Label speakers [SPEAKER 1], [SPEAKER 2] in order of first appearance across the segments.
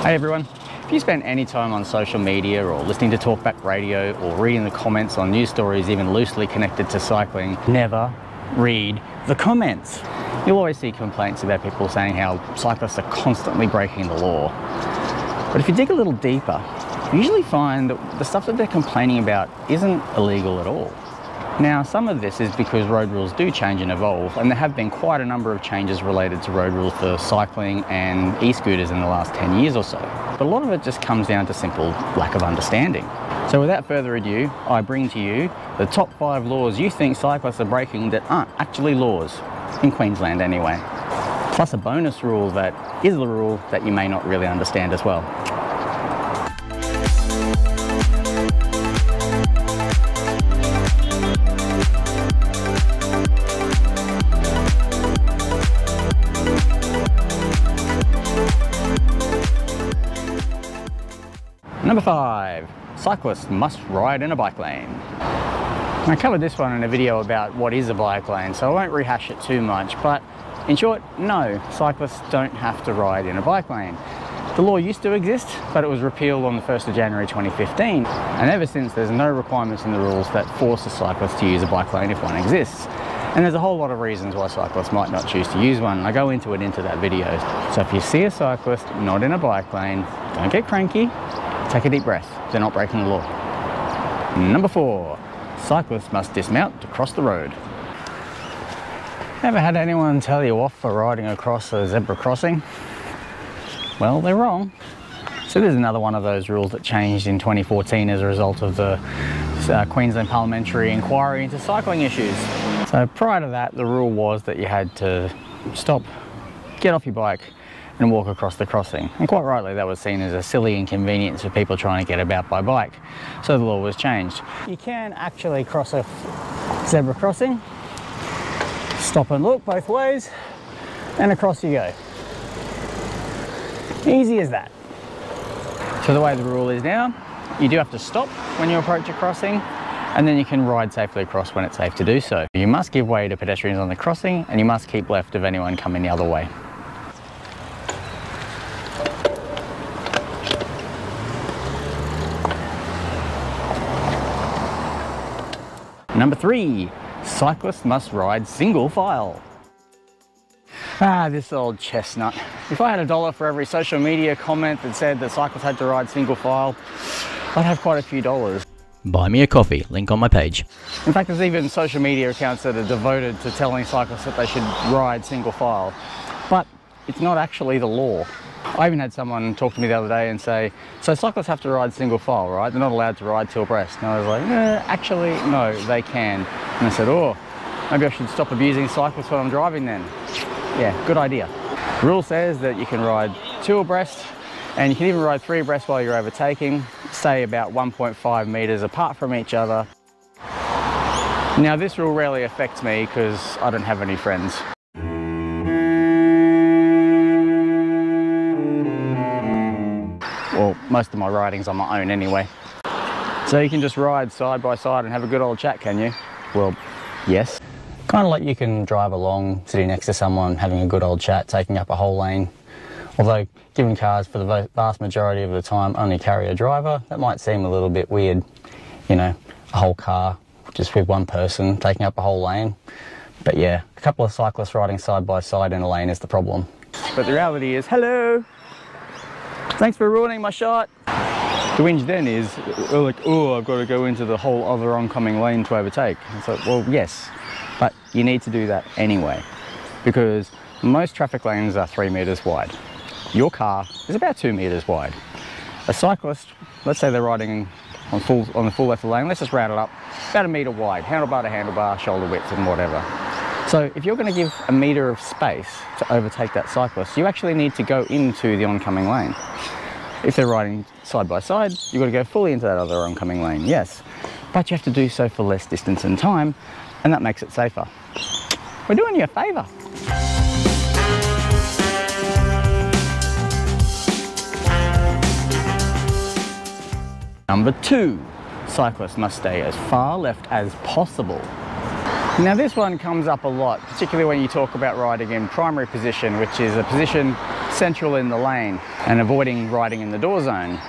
[SPEAKER 1] Hey everyone, if you spend any time on social media or listening to talkback radio or reading the comments on news stories even loosely connected to cycling, never read the comments. You'll always see complaints about people saying how cyclists are constantly breaking the law. But if you dig a little deeper, you usually find that the stuff that they're complaining about isn't illegal at all. Now, some of this is because road rules do change and evolve, and there have been quite a number of changes related to road rules for cycling and e-scooters in the last 10 years or so. But a lot of it just comes down to simple lack of understanding. So without further ado, I bring to you the top 5 laws you think cyclists are breaking that aren't actually laws, in Queensland anyway. Plus a bonus rule that is the rule that you may not really understand as well. Number 5, cyclists must ride in a bike lane. I covered this one in a video about what is a bike lane, so I won't rehash it too much, but in short, no, cyclists don't have to ride in a bike lane. The law used to exist, but it was repealed on the 1st of January 2015, and ever since there's no requirements in the rules that force a cyclist to use a bike lane if one exists. And there's a whole lot of reasons why cyclists might not choose to use one, and I go into that video. So if you see a cyclist not in a bike lane, don't get cranky. Take a deep breath, they're not breaking the law. Number 4, cyclists must dismount to cross the road. Ever had anyone tell you off for riding across a zebra crossing? Well, they're wrong. So there's another one of those rules that changed in 2014 as a result of the Queensland parliamentary inquiry into cycling issues. So prior to that, the rule was that you had to stop, get off your bike, and walk across the crossing. And quite rightly, that was seen as a silly inconvenience for people trying to get about by bike. So the law was changed. You can actually cross a zebra crossing, stop and look both ways, and across you go. Easy as that. So the way the rule is now, you do have to stop when you approach a crossing, and then you can ride safely across when it's safe to do so. You must give way to pedestrians on the crossing, and you must keep left of anyone coming the other way. Number 3, cyclists must ride single file. This old chestnut. If I had $1 for every social media comment that said that cyclists had to ride single file, I'd have quite a few dollars.
[SPEAKER 2] Buy me a coffee, link on my page.
[SPEAKER 1] In fact, there's even social media accounts that are devoted to telling cyclists that they should ride single file. But it's not actually the law. I even had someone talk to me the other day and say, so cyclists have to ride single file, right? They're not allowed to ride two abreast. And I was like, actually, no, they can. And I said, oh, maybe I should stop abusing cyclists when I'm driving then. Yeah, good idea. The rule says that you can ride 2 abreast, and you can even ride 3 abreast while you're overtaking, stay about 1.5 meters apart from each other. Now, this rule rarely affects me because I don't have any friends. Well, most of my riding's on my own anyway. So you can just ride side by side and have a good old chat, can you? Well, yes. Kind of like you can drive along, sitting next to someone, having a good old chat, taking up a whole lane. Although, given cars for the vast majority of the time only carry a driver, that might seem a little bit weird. You know, a whole car just with one person taking up a whole lane. But yeah, a couple of cyclists riding side by side in a lane is the problem. But the reality is, hello! Thanks for ruining my shot. The whinge then is like, oh, I've got to go into the whole other oncoming lane to overtake. It's like, well, yes, but you need to do that anyway, because most traffic lanes are 3 meters wide. Your car is about 2 meters wide. A cyclist, let's say they're riding on the full left of the lane, let's just round it up, about 1 meter wide, handlebar to handlebar, shoulder width and whatever. So if you're going to give 1 meter of space to overtake that cyclist, you actually need to go into the oncoming lane. If they're riding side by side, you've got to go fully into that other oncoming lane, yes. But you have to do so for less distance and time, and that makes it safer. We're doing you a favour. Number 2, cyclists must stay as far left as possible. Now this one comes up a lot, particularly when you talk about riding in primary position, which is a position central in the lane. and avoiding riding in the door zone.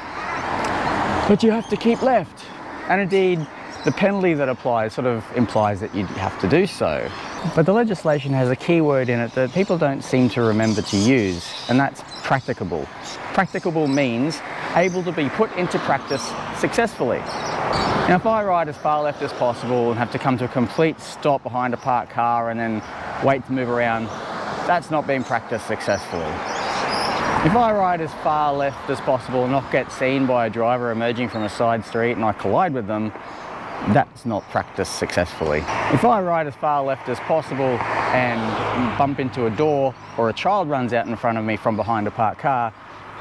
[SPEAKER 1] But you have to keep left. And indeed, the penalty that applies sort of implies that you have to do so. But the legislation has a key word in it that people don't seem to remember to use, and that's practicable. Practicable means able to be put into practice successfully. Now, if I ride as far left as possible and have to come to a complete stop behind a parked car and then wait to move around, that's not being practiced successfully. If I ride as far left as possible and not get seen by a driver emerging from a side street and I collide with them, that's not practiced successfully. If I ride as far left as possible and bump into a door or a child runs out in front of me from behind a parked car,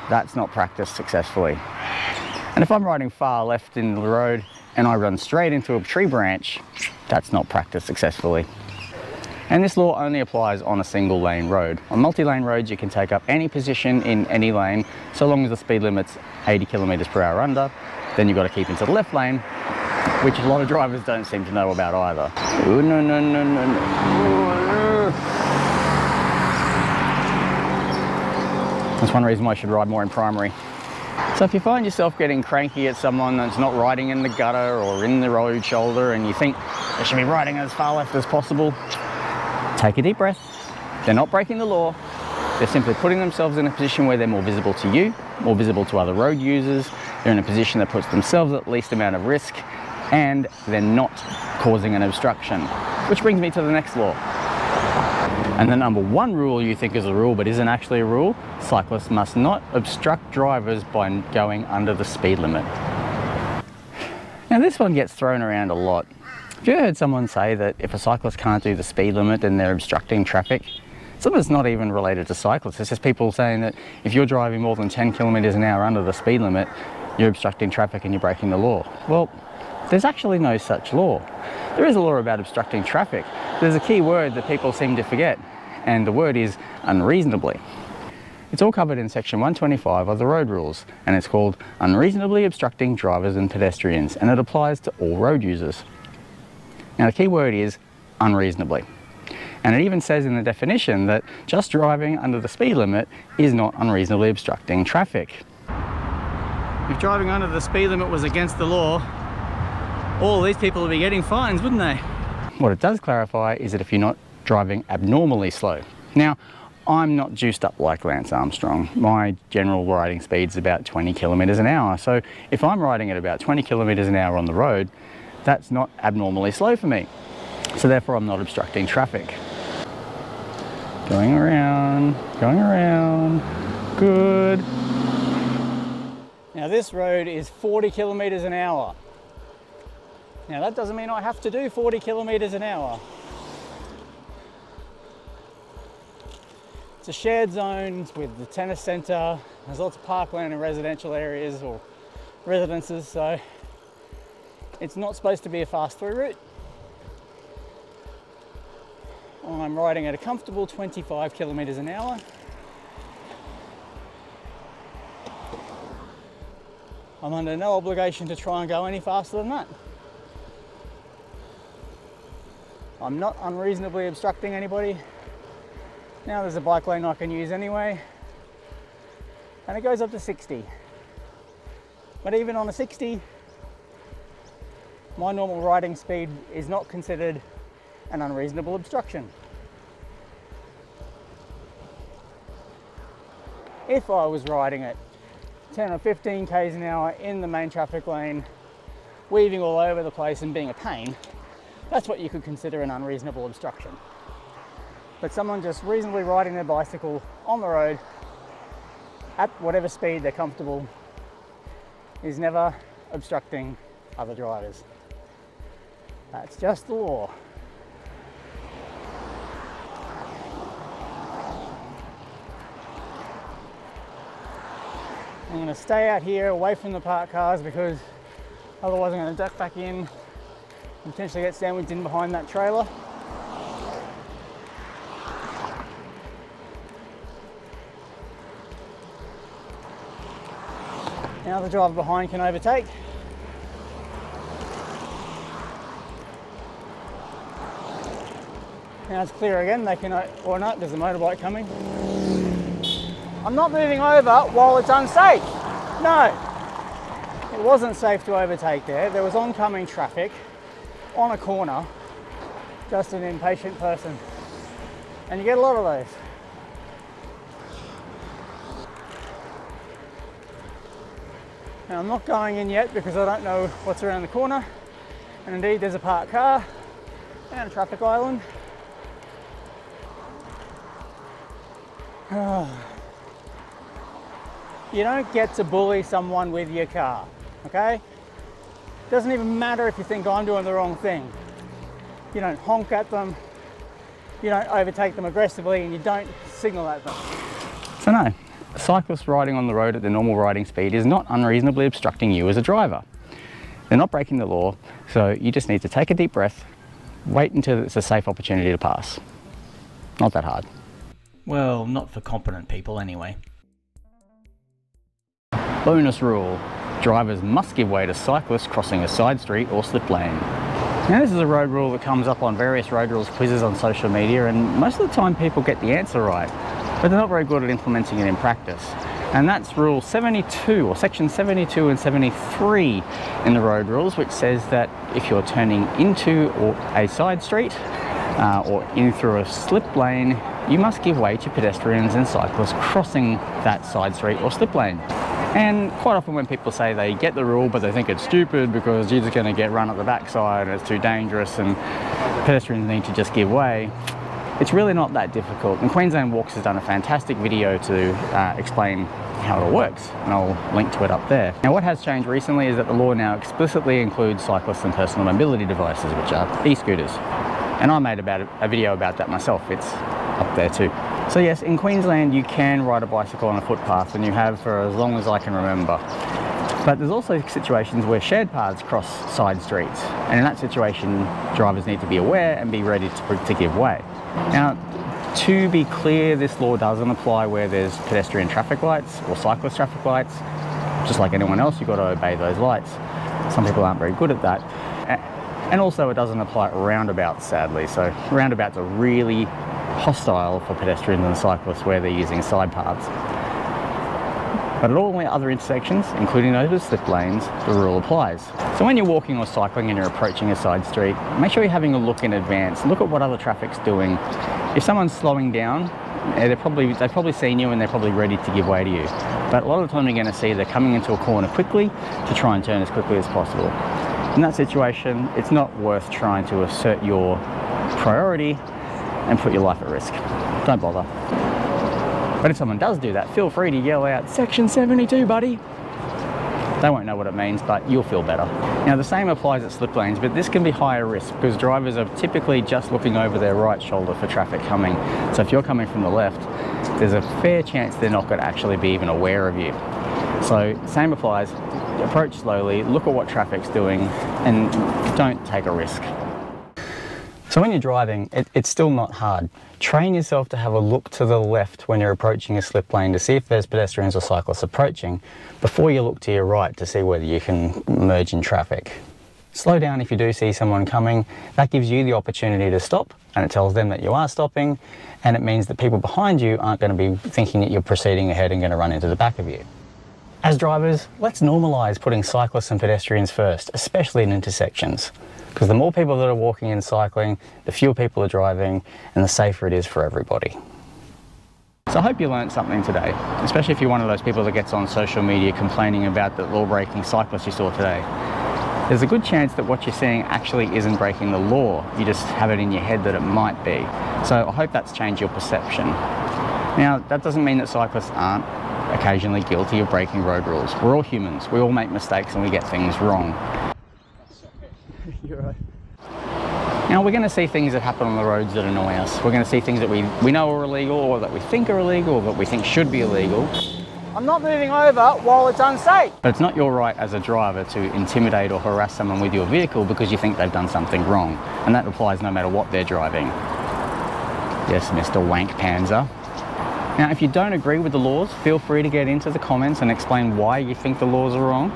[SPEAKER 1] that's not practiced successfully. And if I'm riding far left in the road and I run straight into a tree branch, that's not practiced successfully. And this law only applies on a single lane road. On multi-lane roads, you can take up any position in any lane, so long as the speed limit's 80 kilometers per hour under. Then you've got to keep into the left lane, which a lot of drivers don't seem to know about either. Ooh, no, no, no, no, no. That's one reason why I should ride more in primary. So if you find yourself getting cranky at someone that's not riding in the gutter or in the road shoulder and you think they should be riding as far left as possible, take a deep breath. They're not breaking the law. They're simply putting themselves in a position where they're more visible to you, more visible to other road users. They're in a position that puts themselves at least amount of risk, and they're not causing an obstruction. Which brings me to the next law. And the number one rule you think is a rule but isn't actually a rule: cyclists must not obstruct drivers by going under the speed limit. Now this one gets thrown around a lot. Have you ever heard someone say that if a cyclist can't do the speed limit then they're obstructing traffic? Some of it's not even related to cyclists. It's just people saying that if you're driving more than 10 kilometers an hour under the speed limit, you're obstructing traffic and you're breaking the law. Well, there's actually no such law. There is a law about obstructing traffic. There's a key word that people seem to forget, and the word is unreasonably. It's all covered in section 125 of the road rules, and it's called unreasonably obstructing drivers and pedestrians, and it applies to all road users. Now the key word is unreasonably. And it even says in the definition that just driving under the speed limit is not unreasonably obstructing traffic. If driving under the speed limit was against the law, all these people would be getting fines, wouldn't they? What it does clarify is that if you're not driving abnormally slow. Now, I'm not juiced up like Lance Armstrong. My general riding speed is about 20 kilometers an hour. So if I'm riding at about 20 kilometers an hour on the road, that's not abnormally slow for me. So therefore I'm not obstructing traffic. Going around, good. Now this road is 40 kilometers an hour. Now that doesn't mean I have to do 40 kilometers an hour. It's a shared zone with the tennis centre. There's lots of parkland and residential areas or residences, so it's not supposed to be a fast through route. I'm riding at a comfortable 25 kilometers an hour. I'm under no obligation to try and go any faster than that. I'm not unreasonably obstructing anybody. Now there's a bike lane I can use anyway, and it goes up to 60. But even on a 60, my normal riding speed is not considered an unreasonable obstruction. If I was riding at 10 or 15 k's an hour in the main traffic lane, weaving all over the place and being a pain, that's what you could consider an unreasonable obstruction. But someone just reasonably riding their bicycle on the road at whatever speed they're comfortable is never obstructing other drivers. That's just the law. I'm going to stay out here away from the parked cars because otherwise I'm going to duck back in and potentially get sandwiched in behind that trailer. Now the driver behind can overtake. Now it's clear again, they can, or not, there's a motorbike coming. I'm not moving over while it's unsafe. No, it wasn't safe to overtake there. There was oncoming traffic on a corner, just an impatient person. And you get a lot of those. Now I'm not going in yet because I don't know what's around the corner. And indeed there's a parked car and a traffic island. You don't get to bully someone with your car, okay? Doesn't even matter if you think I'm doing the wrong thing. You don't honk at them, you don't overtake them aggressively, and you don't signal at them. So no, a cyclist riding on the road at their normal riding speed is not unreasonably obstructing you as a driver. They're not breaking the law, so you just need to take a deep breath, wait until it's a safe opportunity to pass. Not that hard.
[SPEAKER 2] Well, not for competent people anyway.
[SPEAKER 1] Bonus rule: drivers must give way to cyclists crossing a side street or slip lane. Now this is a road rule that comes up on various road rules quizzes on social media, and most of the time people get the answer right, but they're not very good at implementing it in practice. And that's rule 72, or section 72 and 73 in the road rules, which says that if you're turning into a side street or in through a slip lane, you must give way to pedestrians and cyclists crossing that side street or slip lane. And quite often when people say they get the rule but they think it's stupid because you're just going to get run at the backside and it's too dangerous and pedestrians need to just give way, it's really not that difficult. And Queensland Walks has done a fantastic video to explain how it all works, and I'll link to it up there. Now what has changed recently is that the law now explicitly includes cyclists and personal mobility devices, which are e-scooters. And I made a video about that myself. It's up there too. So yes, in Queensland you can ride a bicycle on a footpath, and you have for as long as I can remember. But there's also situations where shared paths cross side streets, and in that situation drivers need to be aware and be ready to give way. Now, to be clear, this law doesn't apply where there's pedestrian traffic lights or cyclist traffic lights. Just like anyone else, you've got to obey those lights. Some people aren't very good at that. And also it doesn't apply at roundabouts, sadly. So roundabouts are really hostile for pedestrians and cyclists where they're using side paths. But at all the other intersections, including those with slip lanes, the rule applies. So when you're walking or cycling and you're approaching a side street, make sure you're having a look in advance. Look at what other traffic's doing. If someone's slowing down, they've probably seen you and they're probably ready to give way to you. But a lot of the time you're going to see they're coming into a corner quickly to try and turn as quickly as possible. In that situation, it's not worth trying to assert your priority and put your life at risk. Don't bother. But if someone does do that, feel free to yell out, "Section 72, buddy!" They won't know what it means, but you'll feel better. Now the same applies at slip lanes, but this can be higher risk because drivers are typically just looking over their right shoulder for traffic coming. So if you're coming from the left, there's a fair chance they're not going to actually be even aware of you. So same applies. Approach slowly, look at what traffic's doing, and don't take a risk. So when you're driving, it's still not hard. Train yourself to have a look to the left when you're approaching a slip lane to see if there's pedestrians or cyclists approaching before you look to your right to see whether you can merge in traffic. Slow down if you do see someone coming. That gives you the opportunity to stop, and it tells them that you are stopping, and it means that people behind you aren't going to be thinking that you're proceeding ahead and going to run into the back of you. As drivers, let's normalise putting cyclists and pedestrians first, especially in intersections. Because the more people that are walking and cycling, the fewer people are driving, and the safer it is for everybody. So I hope you learned something today, especially if you're one of those people that gets on social media complaining about the law-breaking cyclist you saw today. There's a good chance that what you're seeing actually isn't breaking the law. You just have it in your head that it might be. So I hope that's changed your perception. Now, that doesn't mean that cyclists aren't occasionally guilty of breaking road rules. We're all humans. We all make mistakes and we get things wrong. You're right. Now we're going to see things that happen on the roads that annoy us. We're going to see things that we know are illegal, or that we think are illegal, or that we think should be illegal. I'm not moving over while it's unsafe. But it's not your right as a driver to intimidate or harass someone with your vehicle because you think they've done something wrong. And that applies no matter what they're driving. Yes, Mr. Wank Panzer. Now, if you don't agree with the laws, feel free to get into the comments and explain why you think the laws are wrong.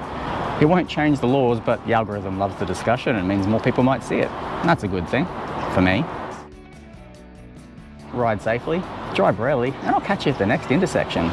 [SPEAKER 1] It won't change the laws, but the algorithm loves the discussion and means more people might see it. And that's a good thing, for me. Ride safely, drive rarely, and I'll catch you at the next intersection.